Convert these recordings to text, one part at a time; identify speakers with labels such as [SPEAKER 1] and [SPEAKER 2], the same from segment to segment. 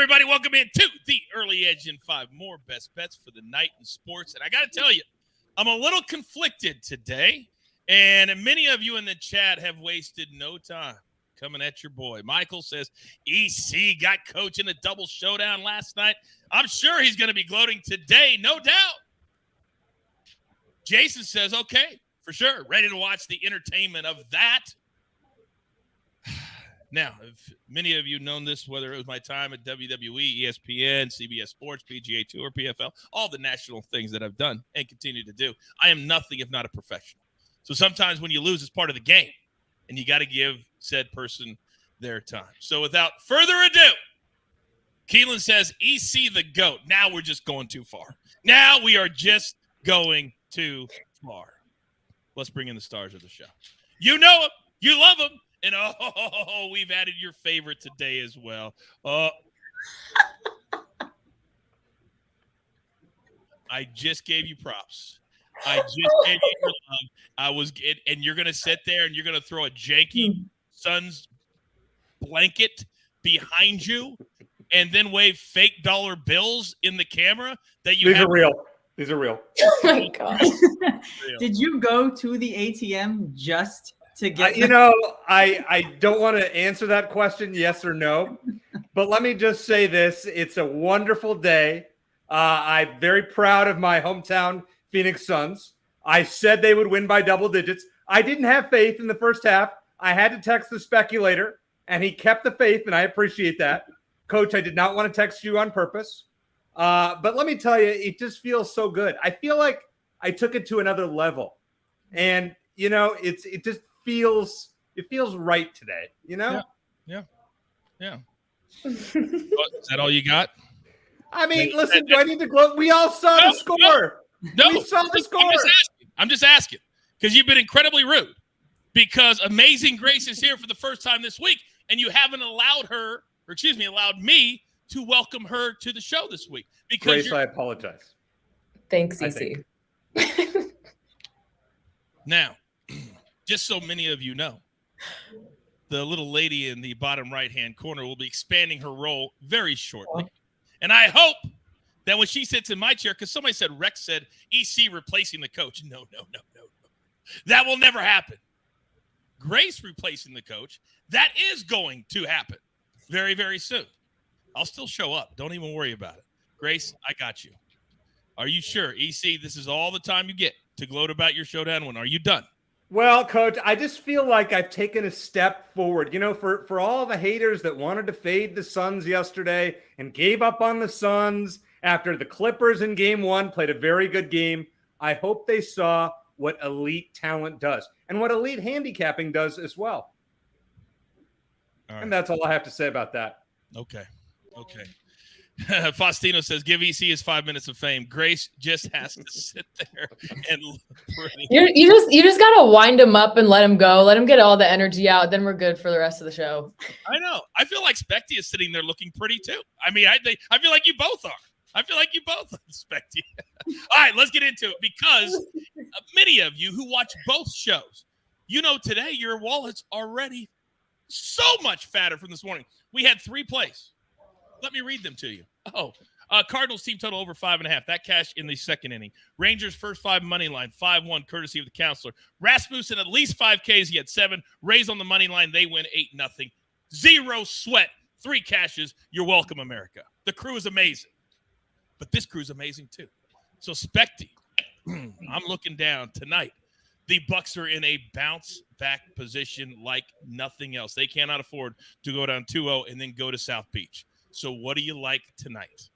[SPEAKER 1] everybody? Welcome in to the Early Edge in 5. More best bets for the night in sports. And I got to tell you, I'm a little conflicted today. And many of you in the chat have wasted no time coming at your boy. Michael says, EC got Coach in a double showdown last night. I'm sure he's going to be gloating today, no doubt. Jason says, okay, for sure. Ready to watch the entertainment of that. Now, if many of you known this, whether it was my time at WWE, ESPN, CBS Sports, PGA Tour, PFL, all the national things that I've done and continue to do, I am nothing if not a professional. So sometimes when you lose, it's part of the game, and you got to give said person their time. So without further ado, Keelan says, EC the GOAT. Now we're just going too far. Now we are just going too far. Let's bring in the stars of the show. You know him. You love him. And, we've added your favorite today as well. I just gave you props. I just gave you your love. And you're going to sit there and you're going to throw a janky Suns blanket behind you and then wave fake dollar bills in the camera that you
[SPEAKER 2] These are real. These are real.
[SPEAKER 3] Oh, my gosh.
[SPEAKER 4] Did you go to the ATM just to get
[SPEAKER 2] I don't want to answer that question yes or no, but let me just say this. It's a wonderful day. I'm very proud of my hometown Phoenix Suns. I said they would win by double digits. I didn't have faith in the first half. I had to text the speculator, and he kept the faith, and I appreciate that. Coach, I did not want to text you on purpose. But let me tell you, it just feels so good. I feel like I took it to another level. And, it just feels right today,
[SPEAKER 1] Yeah. Is that all you got?
[SPEAKER 2] I mean, listen, do I need to gloat? We all saw the score.
[SPEAKER 1] No,
[SPEAKER 2] we saw the score.
[SPEAKER 1] I'm just asking because you've been incredibly rude because Amazing Grace is here for the first time this week and you haven't allowed me to welcome her to the show this week. Because
[SPEAKER 2] Grace, I apologize.
[SPEAKER 3] Thanks, CC.
[SPEAKER 1] Now, just so many of you know, the little lady in the bottom right-hand corner will be expanding her role very shortly. And I hope that when she sits in my chair, because somebody said, Rex said, EC replacing the coach. No. That will never happen. Grace replacing the coach, that is going to happen very, very soon. I'll still show up. Don't even worry about it. Grace, I got you. Are you sure? EC, this is all the time you get to gloat about your showdown win. Are you done?
[SPEAKER 2] Well, Coach, I just feel like I've taken a step forward. For all the haters that wanted to fade the Suns yesterday and gave up on the Suns after the Clippers in game one played a very good game, I hope they saw what elite talent does and what elite handicapping does as well. All right. And that's all I have to say about that.
[SPEAKER 1] Okay. Faustino says, give EC his 5 minutes of fame. Grace just has to sit there and look pretty.
[SPEAKER 3] You just gotta wind him up and let him go. Let him get all the energy out. Then we're good for the rest of the show.
[SPEAKER 1] I know. I feel like Specty is sitting there looking pretty too. I mean, I feel like you both are. Specty. All right, let's get into it because many of you who watch both shows, today your wallet's already so much fatter from this morning. We had 3 plays. Let me read them to you. Cardinals team total over 5.5. That cash in the second inning. Rangers first 5 money line, 5-1, courtesy of the counselor. Rasmussen at least 5 Ks. He had 7. Rays on the money line. They win 8-0. 0 sweat. 3 cashes. You're welcome, America. The crew is amazing. But this crew is amazing too. So Specty, I'm looking down tonight. The Bucks are in a bounce back position like nothing else. They cannot afford to go down 2-0 and then go to South Beach. So what do you like tonight?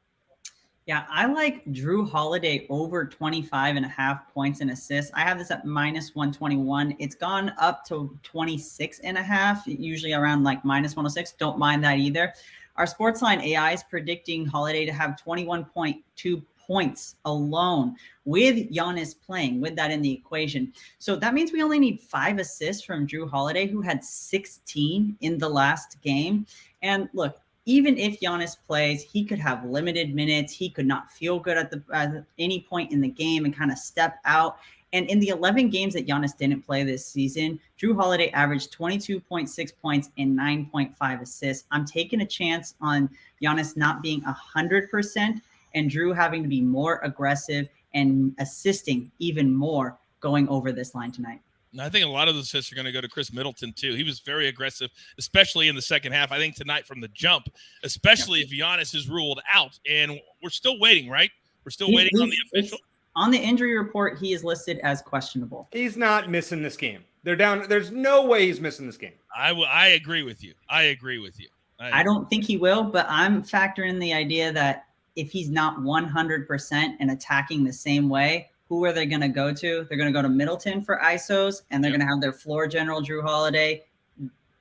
[SPEAKER 4] Yeah, I like Drew Holiday over 25.5 points and assists. I have this at -121. It's gone up to 26.5, usually around like -106. Don't mind that either. Our SportsLine AI is predicting Holiday to have 21.2 points alone with Giannis playing with that in the equation. So that means we only need 5 assists from Drew Holiday, who had 16 in the last game. And look, even if Giannis plays, he could have limited minutes. He could not feel good at any point in the game and kind of step out And in the 11 games that Giannis didn't play this season, Drew Holiday averaged 22.6 points and 9.5 assists. I'm taking a chance on Giannis not being 100% and Drew having to be more aggressive and assisting even more going over this line tonight.
[SPEAKER 1] I think a lot of those assists are going to go to Chris Middleton, too. He was very aggressive, especially in the second half. I think tonight from the jump, especially if Giannis is ruled out. And we're still waiting, right? We're still waiting on the official.
[SPEAKER 4] On the injury report, he is listed as questionable.
[SPEAKER 2] He's not missing this game. They're down. There's no way he's missing this game.
[SPEAKER 1] I agree with you. I
[SPEAKER 4] don't think he will, but I'm factoring in the idea that if he's not 100% and attacking the same way, who are they going to go to? They're going to go to Middleton for ISOs, and they're going to have their floor general, Drew Holiday,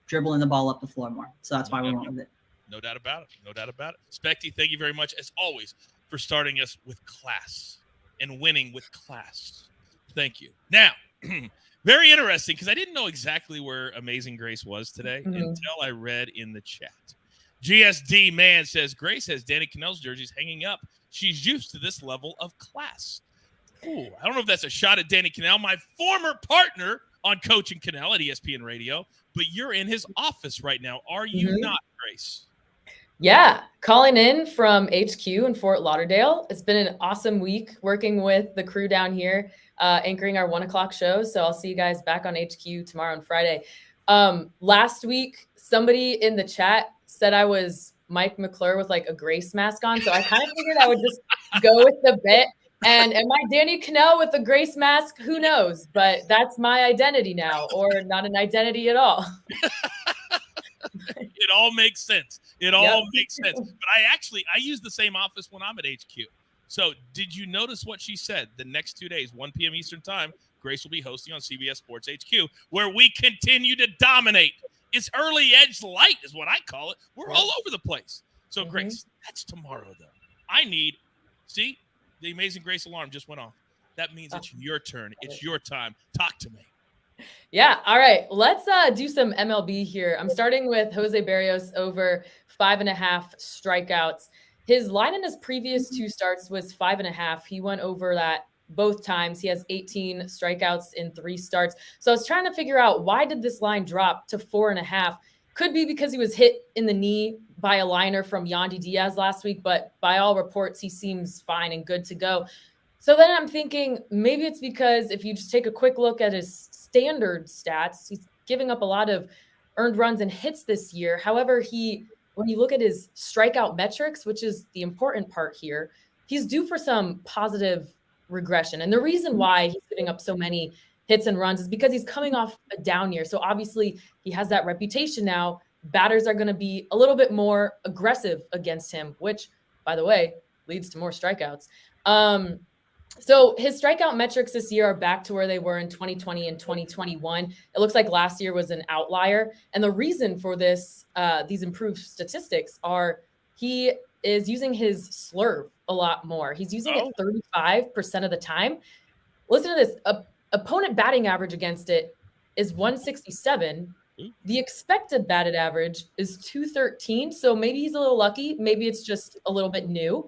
[SPEAKER 4] dribbling the ball up the floor more. So that's why we went with it.
[SPEAKER 1] No doubt about it. Specty, thank you very much, as always, for starting us with class and winning with class. Thank you. Now, very interesting, because I didn't know exactly where Amazing Grace was today until I read in the chat. GSD Man says, Grace has Danny Cannell's jerseys hanging up. She's used to this level of class. Ooh, I don't know if that's a shot at Danny Cannell, my former partner on Coaching Cannell at ESPN Radio, but you're in his office right now. Are you not, Grace?
[SPEAKER 3] Yeah, calling in from HQ in Fort Lauderdale. It's been an awesome week working with the crew down here, anchoring our 1:00 show. So I'll see you guys back on HQ tomorrow and Friday. Last week, somebody in the chat said I was Mike McClure with like a Grace mask on. So I kind of figured I would just go with the bit. And am I Danny Cannell with a Grace mask? Who knows? But that's my identity now, or not an identity at all.
[SPEAKER 1] It all makes sense. Makes sense. But I use the same office when I'm at HQ. So did you notice what she said? The next 2 days, 1 p.m. Eastern time, Grace will be hosting on CBS Sports HQ, where we continue to dominate. It's early edge light is what I call it. We're all over the place. So Grace, that's tomorrow though. See, the Amazing Grace alarm just went off. That means it's your turn. It's your time. Talk to me.
[SPEAKER 3] Yeah. All right. Let's do some MLB here. I'm starting with Jose Berrios over 5.5 strikeouts. His line in his previous 2 starts was 5.5. He went over that both times. He has 18 strikeouts in 3 starts. So I was trying to figure out, why did this line drop to 4.5? Could be because he was hit in the knee by a liner from Yandy Diaz last week, but by all reports, he seems fine and good to go. So then I'm thinking maybe it's because if you just take a quick look at his standard stats, he's giving up a lot of earned runs and hits this year. However, when you look at his strikeout metrics, which is the important part here, he's due for some positive regression. And the reason why he's giving up so many hits and runs is because he's coming off a down year. So obviously he has that reputation now. Batters are going to be a little bit more aggressive against him, which, by the way, leads to more strikeouts. So his strikeout metrics this year are back to where they were in 2020 and 2021. It looks like last year was an outlier. And the reason for this, these improved statistics are he is using his slurve a lot more. He's using it 35% of the time. Listen to this. Opponent batting average against it is 167. The expected batted average is 213. So maybe he's a little lucky. Maybe it's just a little bit new.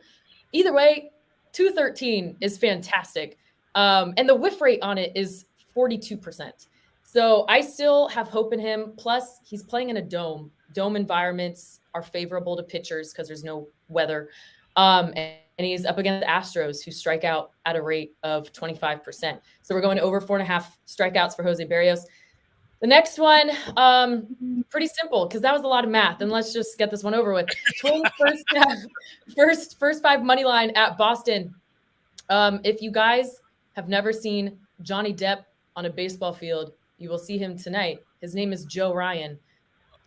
[SPEAKER 3] Either way, 213 is fantastic. And the whiff rate on it is 42%. So I still have hope in him. Plus, he's playing in a dome. Dome environments are favorable to pitchers because there's no weather. And he's up against the Astros, who strike out at a rate of 25%. So we're going to over 4.5 strikeouts for Jose Berrios. The next one, pretty simple, because that was a lot of math. And let's just get this one over with. Twins first 5 money line at Boston. If you guys have never seen Johnny Depp on a baseball field, you will see him tonight. His name is Joe Ryan.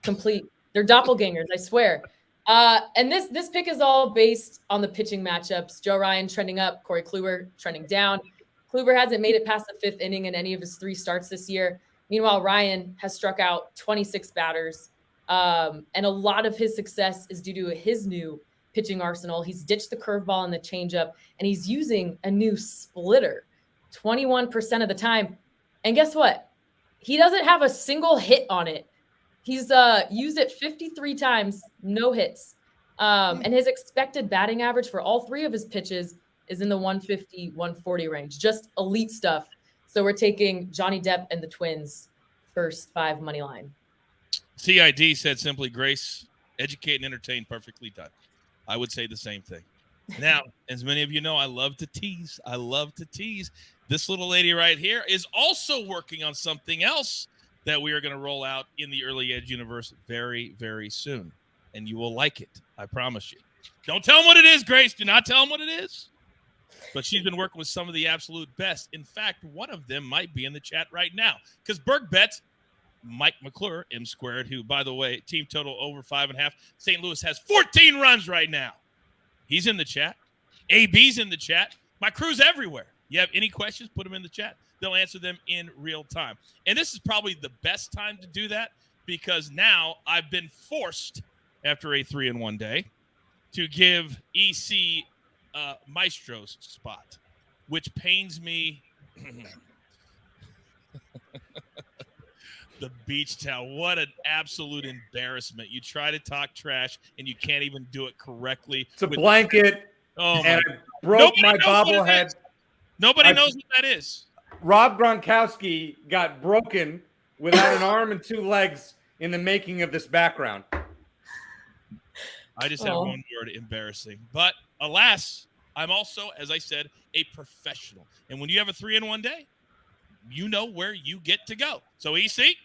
[SPEAKER 3] Complete. They're doppelgangers, I swear. And this pick is all based on the pitching matchups. Joe Ryan trending up, Corey Kluber trending down. Kluber hasn't made it past the 5th inning in any of his 3 starts this year. Meanwhile, Ryan has struck out 26 batters. And a lot of his success is due to his new pitching arsenal. He's ditched the curveball and the changeup, and he's using a new splitter 21% of the time. And guess what? He doesn't have a single hit on it. He's used it 53 times, no hits. And his expected batting average for all 3 of his pitches is in the 150, 140 range. Just elite stuff. So we're taking Johnny Depp and the Twins first 5 money line.
[SPEAKER 1] CID said simply, Grace, educate and entertain, perfectly done. I would say the same thing. Now, as many of you know, I love to tease. This little lady right here is also working on something else that we are going to roll out in the Early Edge universe very, very soon. And you will like it. I promise you. Don't tell them what it is, Grace. Do not tell them what it is. But she's been working with some of the absolute best. In fact, one of them might be in the chat right now. Because Berg bets Mike McClure, M squared, who, by the way, team total over 5.5. St. Louis has 14 runs right now. He's in the chat. AB's in the chat. My crew's everywhere. You have any questions, put them in the chat. They'll answer them in real time. And this is probably the best time to do that because now I've been forced, after a 3-in-1 day, to give EC Maestro's spot, which pains me. The beach towel. What an absolute embarrassment. You try to talk trash and you can't even do it correctly.
[SPEAKER 2] It's a blanket.
[SPEAKER 1] Oh,
[SPEAKER 2] and I broke my bobblehead.
[SPEAKER 1] Nobody knows what that is.
[SPEAKER 2] Rob Gronkowski got broken without an arm and 2 legs in the making of this background.
[SPEAKER 1] I just have one word, embarrassing. But alas, I'm also, as I said, a professional. And when you have a 3-in-1 day, you know where you get to go. So, EC,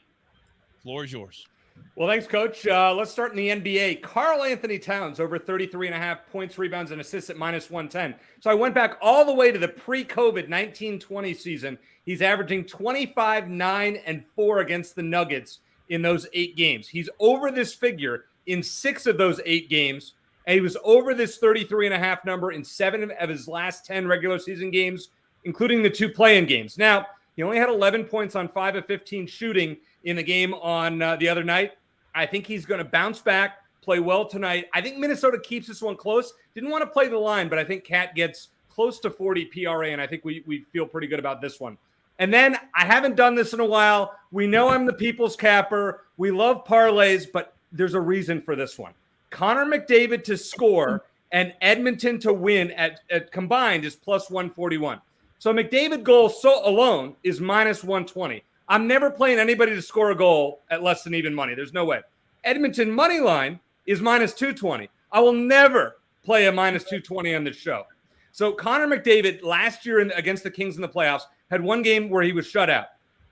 [SPEAKER 1] floor is yours.
[SPEAKER 2] Well, thanks, Coach. Let's start in the NBA. Karl Anthony Towns over 33.5 points, rebounds, and assists at -110. So I went back all the way to the pre-COVID 19-20 season. He's averaging 25, 9, and 4 against the Nuggets in those 8 games. He's over this figure in 6 of those 8 games, and he was over this 33.5 number in 7 of his last 10 regular season games, including the 2 play-in games. Now, he only had 11 points on 5 of 15 shooting in the game on the other night. I think he's going to bounce back, play well tonight. I think Minnesota keeps this one close. Didn't want to play the line, but I think Cat gets close to 40 PRA, and I think we feel pretty good about this one. And then I haven't done this in a while. We know I'm the people's capper. We love parlays, but there's a reason for this one. Connor McDavid to score and Edmonton to win at combined is +141. So McDavid goal alone is -120. I'm never playing anybody to score a goal at less than even money. There's no way. Edmonton money line is -220. I will never play a -220 on this show. So Connor McDavid last year against the Kings in the playoffs had 1 game where he was shut out.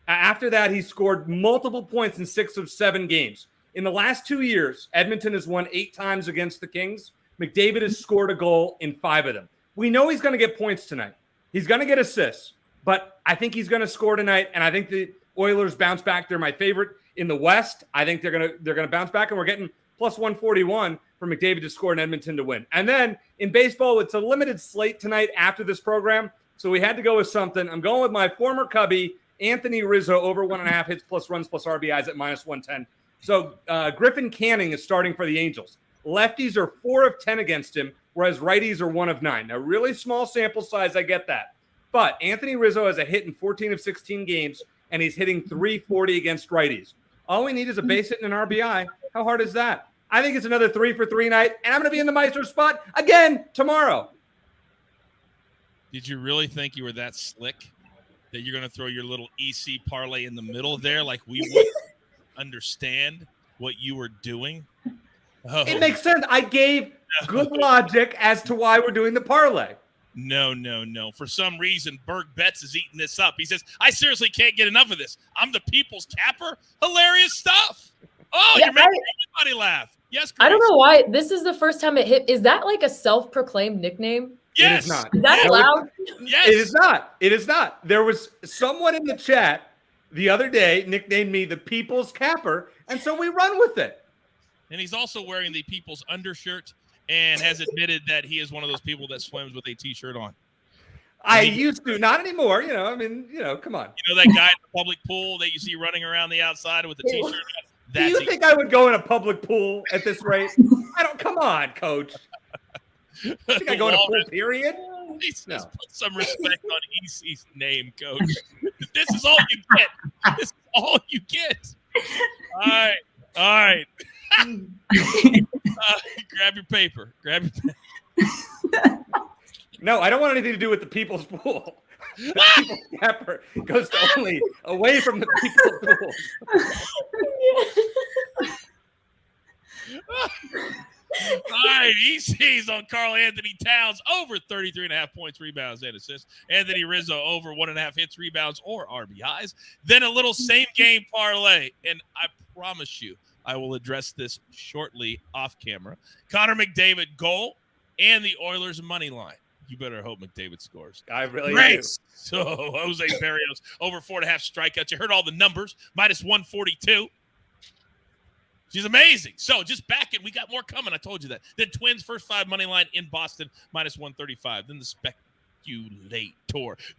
[SPEAKER 2] After that, he scored multiple points in 6 of 7 games. In the last 2 years, Edmonton has won 8 times against the Kings. McDavid has scored a goal in 5 of them. We know he's going to get points tonight. He's going to get assists, but I think he's going to score tonight, and I think the Oilers bounce back. They're my favorite in the West. I think they're gonna bounce back, and we're getting +141 for McDavid to score in Edmonton to win. And then in baseball, it's a limited slate tonight after this program, so we had to go with something. I'm going with my former Cubby, Anthony Rizzo, over 1.5 hits plus runs plus RBIs at -110. So Griffin Canning is starting for the Angels. Lefties are 4 of 10 against him, whereas righties are 1 of 9. Now, really small sample size, I get that. But Anthony Rizzo has a hit in 14 of 16 games, and he's hitting .340 against righties. All we need is a base hit and an RBI. How hard is that? I think it's another 3 for 3 night, and I'm going to be in the Maestro spot again tomorrow.
[SPEAKER 1] Did you really think you were that slick that you're going to throw your little EC parlay in the middle there like we would understand what you were doing? Oh.
[SPEAKER 2] It makes sense. I gave good logic as to why we're doing the parlay.
[SPEAKER 1] No. For some reason, Berg Betts is eating this up. He says, I seriously can't get enough of this. I'm the people's capper. Hilarious stuff. Oh,
[SPEAKER 3] Yeah,
[SPEAKER 1] you're making everybody laugh. Yes, Grace.
[SPEAKER 3] I don't know why this is the first time it hit. Is that like a self-proclaimed nickname?
[SPEAKER 1] Yes.
[SPEAKER 2] It is not.
[SPEAKER 3] Is that allowed?
[SPEAKER 1] Yes.
[SPEAKER 2] It is not. It is not. There was someone in the chat the other day nicknamed me the people's capper, and so we run with it.
[SPEAKER 1] And he's also wearing the people's undershirt and has admitted that he is one of those people that swims with a T-shirt on.
[SPEAKER 2] I used to, not anymore. Come on.
[SPEAKER 1] You know that guy in the public pool that you see running around the outside with the T-shirt on?
[SPEAKER 2] Do you think I would go in a public pool at this rate? Come on, Coach. You think I go in a pool, period?
[SPEAKER 1] He says, put some respect on EC's name, Coach. This is all you get. This is all you get. All right. Grab your paper.
[SPEAKER 2] No, I don't want anything to do with the people's pool. The people's capper goes to only away from the people's pools.
[SPEAKER 1] All right, EC's on Karl Anthony Towns over 33.5 points, rebounds, and assists. Anthony Rizzo over 1.5 hits, rebounds, or RBIs. Then a little same game parlay. And I promise you, I will address this shortly off camera. Connor McDavid goal and the Oilers money line. You better hope McDavid scores.
[SPEAKER 2] I really
[SPEAKER 1] Great.
[SPEAKER 2] do.
[SPEAKER 1] So Jose Berrios over 4.5 strikeouts. You heard all the numbers. Minus 142. She's amazing. So just back it. We got more coming. I told you that. Then Twins first 5 money line in Boston minus 135. Then the speculator.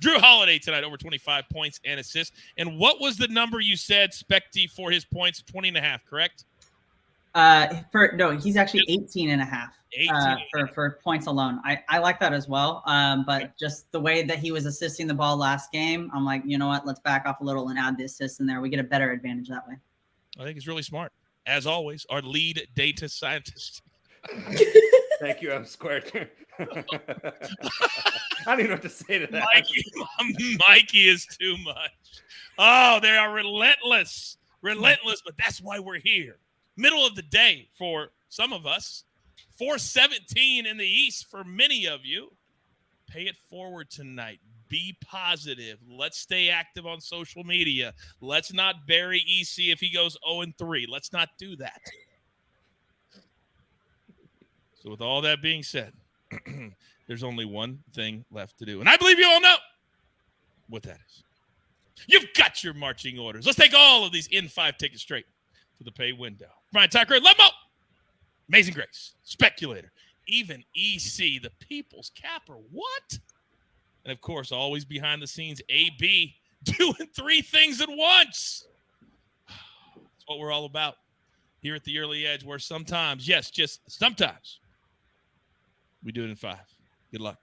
[SPEAKER 1] Drew Holiday tonight over 25 points and assists. And what was the number you said, Specty, for his points? 20.5, correct?
[SPEAKER 4] He's actually 18.5 for points alone. I like that as well. But just the way that he was assisting the ball last game, I'm like, you know what? Let's back off a little and add the assists in there. We get a better advantage that way.
[SPEAKER 1] I think it's really smart. As always, our lead data scientist.
[SPEAKER 2] Thank you, M squared. I don't even know what to say to that.
[SPEAKER 1] Mikey is too much. Oh, they are relentless. Relentless, but that's why we're here. Middle of the day for some of us. 4:17 in the East for many of you. Pay it forward tonight. Be positive. Let's stay active on social media. Let's not bury EC if he goes 0-3. Let's not do that. So with all that being said, there's only one thing left to do. And I believe you all know what that is. You've got your marching orders. Let's take all of these in 5 tickets straight to the pay window. Brian Tucker, Lemmo, Amazing Grace, Speculator, even EC, the People's Capper. What? And, of course, always behind the scenes, AB, doing 3 things at once. That's what we're all about here at the Early Edge, where sometimes, yes, just sometimes, we do it in 5. Good luck.